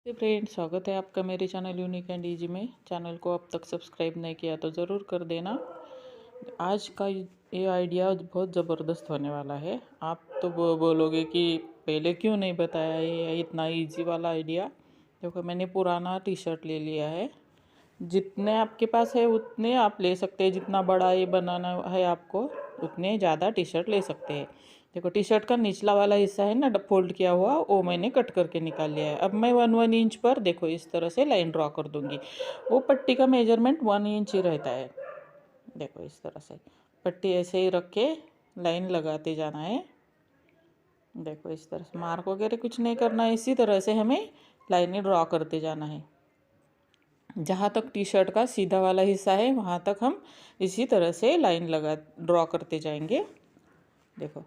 Friend, स्वागत है आपका मेरे चैनल यूनिक एंड इजी में। चैनल को अब तक सब्सक्राइब नहीं किया तो ज़रूर कर देना। आज का ये आइडिया बहुत ज़बरदस्त होने वाला है। आप तो बोलोगे कि पहले क्यों नहीं बताया ये इतना इजी वाला आइडिया। देखो, मैंने पुराना टी शर्ट ले लिया है। जितने आपके पास है उतने आप ले सकते हैं। जितना बड़ा ये बनाना है आपको, उतने ज़्यादा टी शर्ट ले सकते हैं। देखो, टी शर्ट का निचला वाला हिस्सा है ना, फोल्ड किया हुआ, वो मैंने कट करके निकाल लिया है। अब मैं 1 इंच पर देखो इस तरह से लाइन ड्रॉ कर दूंगी। वो पट्टी का मेजरमेंट 1 इंच ही रहता है। देखो, इस तरह से पट्टी ऐसे ही रख के लाइन लगाते जाना है। देखो, इस तरह से मार्क वगैरह कुछ नहीं करना है। इसी तरह से हमें लाइनें ड्रॉ करते जाना है। जहाँ तक टी शर्ट का सीधा वाला हिस्सा है वहाँ तक हम इसी तरह से लाइन ड्रॉ करते जाएंगे। देखो,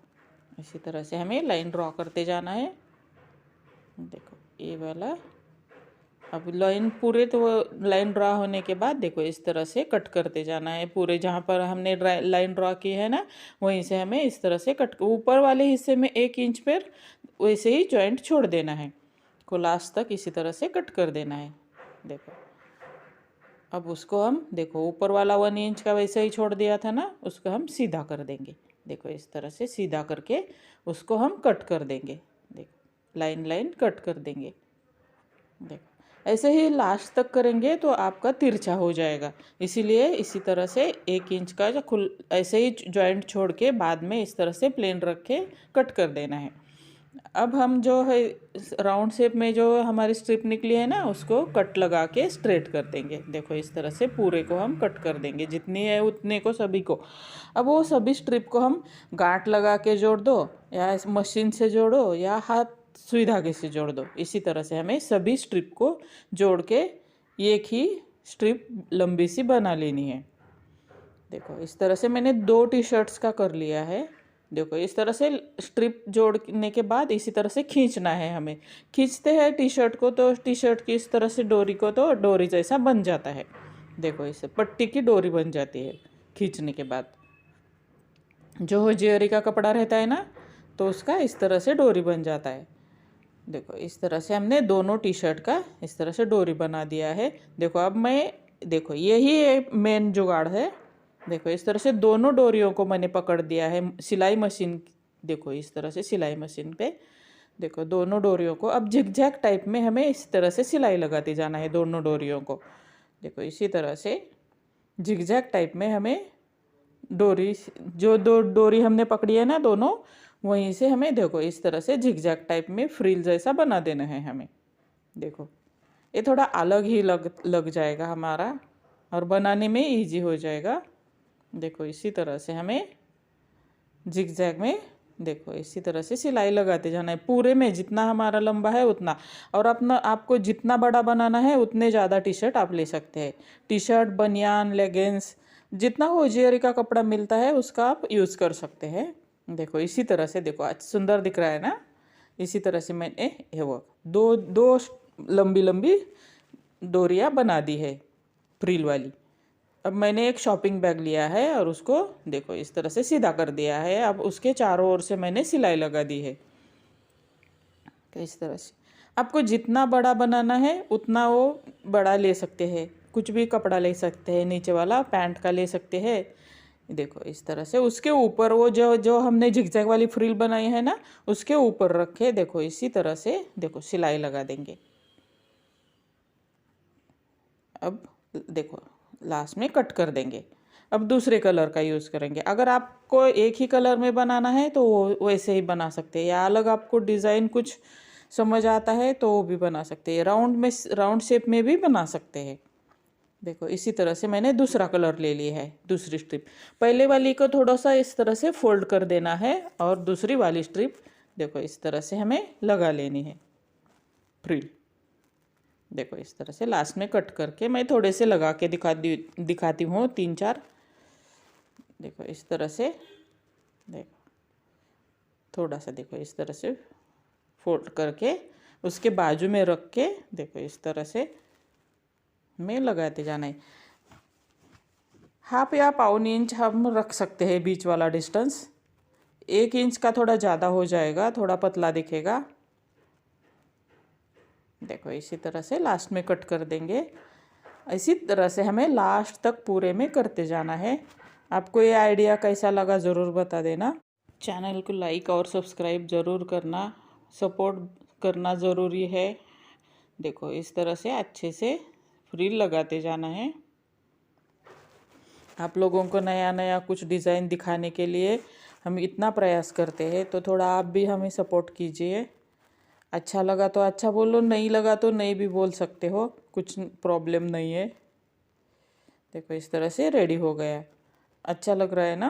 इसी तरह से हमें लाइन ड्रॉ करते जाना है। देखो, ये वाला। अब लाइन पूरे तो लाइन ड्रॉ होने के बाद देखो इस तरह से कट करते जाना है। पूरे जहाँ पर हमने लाइन ड्रॉ की है ना, वहीं से हमें इस तरह से कट, ऊपर वाले हिस्से में 1 इंच पर वैसे ही जॉइंट छोड़ देना है को लास्ट तक इसी तरह से कट कर देना है। देखो, अब उसको हम देखो ऊपर वाला 1 इंच का वैसे ही छोड़ दिया था ना, उसको हम सीधा कर देंगे। देखो, इस तरह से सीधा करके उसको हम कट कर देंगे। देखो, लाइन लाइन कट कर देंगे। देखो, ऐसे ही लास्ट तक करेंगे तो आपका तिरछा हो जाएगा। इसीलिए इसी तरह से 1 इंच का जो ऐसे ही जॉइंट छोड़ के बाद में इस तरह से प्लेन रख के कट कर देना है। अब हम जो है राउंड शेप में जो हमारी स्ट्रिप निकली है ना, उसको कट लगा के स्ट्रेट कर देंगे। देखो, इस तरह से पूरे को हम कट कर देंगे, जितनी है उतने को सभी को। अब वो सभी स्ट्रिप को हम गांठ लगा के जोड़ दो, या मशीन से जोड़ो, या हाथ सुई धागे से जोड़ दो। इसी तरह से हमें सभी स्ट्रिप को जोड़ के एक ही स्ट्रिप लंबी सी बना लेनी है। देखो, इस तरह से मैंने 2 टी शर्ट्स का कर लिया है। देखो, इस तरह से स्ट्रिप जोड़ने के बाद इसी तरह से खींचना है। हमें खींचते हैं टी शर्ट को तो टी शर्ट की इस तरह से डोरी को तो डोरी जैसा बन जाता है। देखो, इससे पट्टी की डोरी बन जाती है खींचने के बाद। जो होजियरी का कपड़ा रहता है ना, तो उसका इस तरह से डोरी बन जाता है। देखो, इस तरह से हमने दोनों टी शर्ट का इस तरह से डोरी बना दिया है। देखो, अब मैं देखो यही मेन जुगाड़ है। देखो, इस तरह से दोनों डोरियों को मैंने पकड़ दिया है सिलाई मशीन। देखो, इस तरह से सिलाई मशीन पे देखो दोनों डोरियों को अब जिगजैग टाइप में हमें इस तरह से सिलाई लगाते जाना है दोनों डोरियों को। देखो, इसी तरह से जिगजैग टाइप में हमें डोरी, जो दो डोरी हमने पकड़ी है ना दोनों, वहीं से हमें देखो इस तरह से झिगझैग टाइप में फ्रिल जैसा बना देना है हमें। देखो, ये थोड़ा अलग ही लग जाएगा हमारा, और बनाने में इजी हो जाएगा। देखो, इसी तरह से हमें झिगझैग में देखो इसी तरह से सिलाई लगाते जाना है पूरे में, जितना हमारा लंबा है उतना। और अपना आपको जितना बड़ा बनाना है उतने ज़्यादा टी शर्ट आप ले सकते हैं। टी शर्ट, बनियान, लेगिंग्स, जितना होजियरी का कपड़ा मिलता है उसका आप यूज़ कर सकते हैं। देखो, इसी तरह से देखो, आज सुंदर दिख रहा है ना। इसी तरह से मैंने ये वो दो दो लंबी लंबी डोरियाँ बना दी है फ्रिल वाली। अब मैंने एक शॉपिंग बैग लिया है और उसको देखो इस तरह से सीधा कर दिया है। अब उसके चारों ओर से मैंने सिलाई लगा दी है। तो इस तरह से आपको जितना बड़ा बनाना है उतना वो बड़ा ले सकते हैं। कुछ भी कपड़ा ले सकते हैं, नीचे वाला पैंट का ले सकते हैं। देखो, इस तरह से उसके ऊपर वो जो जो हमने झिगझैग वाली फ्रिल बनाई है ना, उसके ऊपर रखे देखो इसी तरह से देखो सिलाई लगा देंगे। अब देखो, लास्ट में कट कर देंगे। अब दूसरे कलर का यूज़ करेंगे। अगर आपको एक ही कलर में बनाना है तो वो वैसे ही बना सकते हैं, या अलग आपको डिज़ाइन कुछ समझ आता है तो वो भी बना सकते हैं। राउंड शेप में भी बना सकते हैं। देखो, इसी तरह से मैंने दूसरा कलर ले लिया है। दूसरी स्ट्रिप पहले वाली को थोड़ा सा इस तरह से फोल्ड कर देना है, और दूसरी वाली स्ट्रिप देखो इस तरह से हमें लगा लेनी है फ्रिल। देखो, इस तरह से लास्ट में कट करके मैं थोड़े से लगा के दिखाती हूँ 3-4। देखो, इस तरह से देखो थोड़ा सा देखो इस तरह से फोल्ड करके उसके बाजू में रख के देखो इस तरह से में लगाते जाना है। 1/2 या 1/4 इंच हम रख सकते हैं बीच वाला डिस्टेंस। 1 इंच का थोड़ा ज़्यादा हो जाएगा, थोड़ा पतला दिखेगा। देखो इसी तरह से लास्ट में कट कर देंगे। इसी तरह से हमें लास्ट तक पूरे में करते जाना है। आपको ये आइडिया कैसा लगा ज़रूर बता देना। चैनल को लाइक और सब्सक्राइब ज़रूर करना, सपोर्ट करना ज़रूरी है। देखो इस तरह से अच्छे से फ्रिल लगाते जाना है। आप लोगों को नया नया कुछ डिज़ाइन दिखाने के लिए हम इतना प्रयास करते हैं, तो थोड़ा आप भी हमें सपोर्ट कीजिए। अच्छा लगा तो अच्छा बोलो, नहीं लगा तो नहीं भी बोल सकते हो, कुछ प्रॉब्लम नहीं है। देखो इस तरह से रेडी हो गया। अच्छा लग रहा है ना।